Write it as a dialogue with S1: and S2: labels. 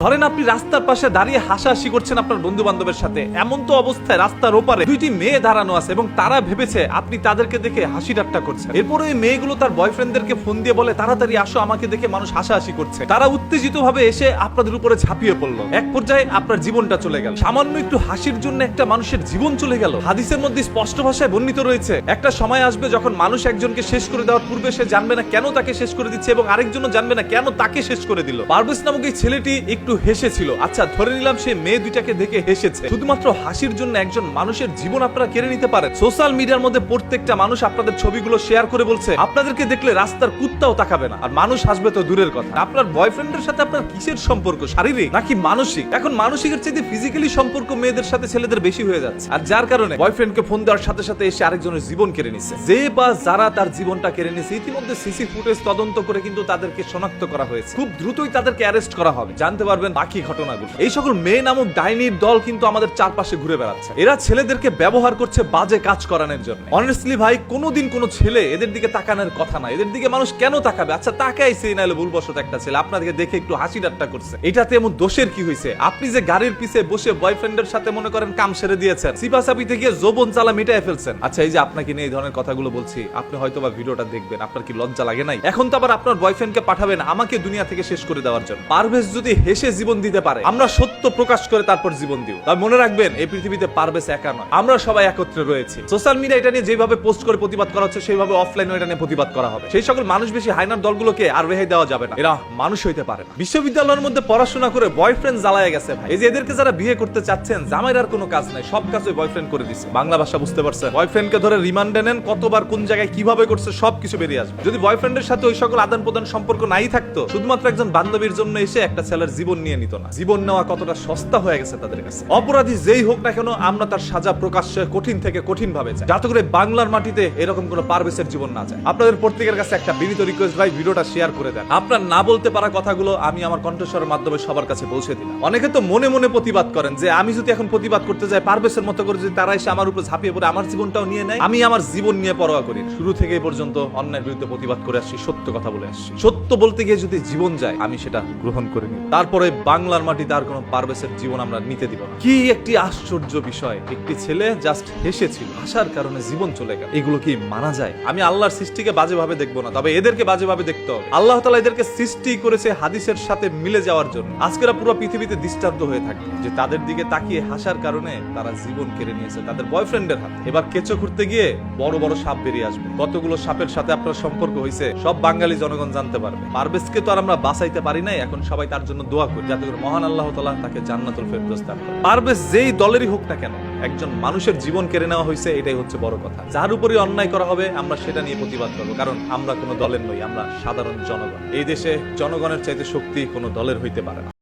S1: ধরেন আপনি রাস্তার পাশে দাঁড়িয়ে হাসাহাসি করছেন আপনার বন্ধু বান্ধবের সাথে, এমন তো অবস্থায় রাস্তার ওপারে দুইটি মেয়ে দাঁড়ানো আছে এবং তারা ভেবেছে আপনি তাদেরকে দেখে হাসি ঠাট্টা করছেন। এরপরে ওই মেয়েগুলো তার বয়ফ্রেন্ডদেরকে ফোন দিয়ে বলে তাড়াতাড়ি আসো, আমাকে দেখে মানুষ হাসাহাসি করছে। তারা উত্তেজিত ভাবে এসে আপনাদের উপরে ঝাঁপিয়ে পড়লো। এক পর্যায়ে আপনার জীবনটা চলে গেল। সামান্য একটু হাসির জন্য একটা মানুষের জীবন চলে গেল। হাদিসের মধ্যে স্পষ্ট ভাষায় বর্ণিত রয়েছে, একটা সময় আসবে যখন মানুষ একজনকে শেষ করে দেওয়ার পূর্বে সে জানবে না কেন তাকে শেষ করে দিচ্ছে এবং আরেকজনও জানবে না কেন তাকে শেষ করে দিল। পারভেজ নামক এই ছেলেটি একটু হেসেছিল। আচ্ছা, ধরে নিলাম সে মেয়ে দুইটাকে দেখে হেসেছে। শুধুমাত্র হাসির জন্য একজন মানুষের জীবন আপনারা কেড়ে নিতে পারেন। সোশ্যাল মিডিয়ার মধ্যে প্রত্যেকটা মানুষ আপনাদের ছবিগুলো শেয়ার করে বলছে আপনাদেরকে দেখলে রাস্তার কুত্তাও তাকাবে না, আর মানুষ হাসবে তো দূরের কথা। আপনার বয়ফ্রেন্ডের সাথে আপনার কিসের সম্পর্ক, শারীরিক নাকি মানসিক? এখন মানসিকের চাইতে ফিজিক্যালি সম্পর্ক মেয়েদের সাথে ছেলেদের বেশি হয়ে যাচ্ছে, আর যার কারণে বয়ফ্রেন্ডকে ফোন দেওয়ার সাথে সাথে এসে আরেকজনের জীবন কেড়ে নিচ্ছে। যে বা যারা তার জীবনটা কেড়ে নিচ্ছে ইতিমধ্যে সিসি ফুটেজ তদন্ত করে কিন্তু তাদেরকে শনাক্ত করা হয়েছে। খুব দ্রুতই তাদেরকে অ্যারেস্ট করা হবে, জানতে পারবেন বাকি ঘটনাগুলো। এই সকল মেয়ে নামক ডাইনির দল কিন্তু আমাদের চারপাশে ঘুরে বেড়াচ্ছে। এরা ছেলেদেরকে ব্যবহার করছে বাজে কাজ করানোর জন্য। অনেস্টলি ভাই, কোনোদিন কোনো ছেলে এদের দিকে তাকানোর কথা না। এদের দিকে মানুষ কেন তাকাবে? আচ্ছা তাকাইছে, নাহলে ভুলবশত একটা ছেলে আপনাদেরকে দেখে একটু হাসি ঠাট্টা করছে, এটাতে এমন দোষের কি হয়েছে? আপনি যে গাড়ির পিছে বসে বয়ফ্রেন্ডের সাথে মনে করেন কাম সেরে দিয়েছেন, সিপাসাপিতে গিয়ে যৌবন জ্বালা মিটায় ফেলছেন। আচ্ছা, এই যে আপনাকে নিয়ে এই ধরনের কথাগুলো বলছি, আপনি হয়তো বা ভিডিওটা দেখবেন, আপনার কি লজ্জা লাগে নাই? এখন তো আবার আপনার বয়ফ্রেন্ডকে পাঠাবেন আমাকে দুনিয়া থেকে শেষ করে দেওয়ার জন্য। পারভেজ যদি হেসে জীবন দিতে পারে, আমরা সত্য প্রকাশ করে তারপর জীবন দিব। তবে মনে রাখবেন, এই পৃথিবীতে পারভেজ একা নয়, আমরা সবাই একত্রে রয়েছি। সোশ্যাল মিডিয়া এটা নিয়ে যেভাবে পোস্ট করে প্রতিবাদ করা হচ্ছে, সেইভাবে অফলাইনে এটা নিয়ে প্রতিবাদ করা হবে। সেই সকল মানুষ বেশি হাইনার দলগুলোকে আর রেহাই দেওয়া যাবে না। এরা মানুষ হইতে পারে না। বিশ্ববিদ্যালয়ের মধ্যে পড়াশোনা করে বয়ফ্রেন্ড জ্বালায় গেছে ভাই। এই যে এদেরকে যারা বিয়ে করতে চাচ্ছেন, জামাইর আর কোনো কাজ নাই, সব কাজ ওই বয়ফ্রেন্ড করে দিচ্ছে। বাংলা ভাষা বুঝতে পারছেন? বয়ফ্রেন্ডকে ধরে রিমান্ডে নেন, কতবার কোন জায়গায় কিভাবে করছে সবকিছু বেরিয়ে আসবে। যদি বয়ফ্রেন্ডের সাথে ওই সকল আদান প্রদান সম্পর্ক নাই থাকতো, শুধুমাত্র একজন বান্ধবীর জন্য এসে একটা ছেলের জীবন নিয়ে নিত না। জীবন নেওয়া কতটা সস্তা হয়ে গেছে তাদের কাছে। অপরাধী যেই হোক না কেন, আমরা তার সাজা প্রকাশ্যে কঠিন থেকে কঠিন ভাবে চাই, যাতে করে বাংলার মাটিতে এরকম কোনো পারভেজের জীবন না যায়। আপনাদের প্রত্যেকের কাছে একটা বিনীত রিকোয়েস্ট ভাই, ভিডিওটা শেয়ার করে দেন। আপনার না বলতে পারা কথাগুলো আমি আমার কণ্ঠস্বরের মাধ্যমে সবার কাছে পৌঁছে দিলাম। অনেকে তো মনে মনে প্রতিবাদ করেন যে আমি যদি এখন প্রতিবাদ করতে যাই পারভেজের মতো করে, যদি তারা এসে আমার উপর ঝাঁপিয়ে পড়ে আমার জীবনটাও নিয়ে নেয়, আমি আমার জীবন নিয়ে পরোয়া করি। শুরু থেকে এই পর্যন্ত অন্যায়ের বিরুদ্ধে প্রতিবাদ করে আসছি, সত্য কথা বলে আসছি। সত্য বলতে গিয়ে যদি জীবন যায়, আমি সেটা গ্রহণ করে নিই। তারপরে বাংলার মাটিতে আর কোনো পারভেজের জীবন আমরা নিতে দিব না। কি একটি আশ্চর্য বিষয়, একটি ছেলে জাস্ট হেসেছিল, হাসার কারণে জীবন চলে গেল। এগুলো কি মানা যায়? আমি আল্লাহর সৃষ্টিকে বাজেভাবে দেখবো না, তবে এদেরকে বাজেভাবে দেখতে হবে। আল্লাহ তাআলা এদেরকে সৃষ্টি করেছে হাদিসের সাথে মিলে যাওয়ার জন্য। আজকেরা পুরো পৃথিবীতে দৃষ্টান্ত হয়ে থাকে যে তাদের দিকে তাকিয়ে হাসার কারণে তারা জীবন কেড়ে নিয়েছে তাদের বয়ফ্রেন্ডের হাতে। এবার কেঁচো খুঁড়তে গিয়ে বড় বড় সাপ বেরিয়ে আসবে। কতগুলো সাপের সাথে আপনার সম্পর্ক হয়েছে সব বাঙালি জনগণ জানতে পারবে। পারভেজকে তো আর আমরা বাঁচাইতে পারি নাই, এখন সবাই তার জন্য দোয়া করি যাতে করে মহান আল্লাহ তাআলা তাকে জান্নাতুল ফেরদৌস দান করেন। পারভেজ যেই দলেরই হোক না কেন, একজন মানুষের জীবন কেড়ে নেওয়া হয়েছে, এটাই হচ্ছে বড় কথা। যার উপরই অন্যায় করা হবে আমরা সেটা নিয়ে প্রতিবাদ করবো, কারণ আমরা কোনো দলের নই, আমরা সাধারণ জনগণ। এই দেশে জনগণের চাইতে শক্তি কোনো দলের হইতে পারে না।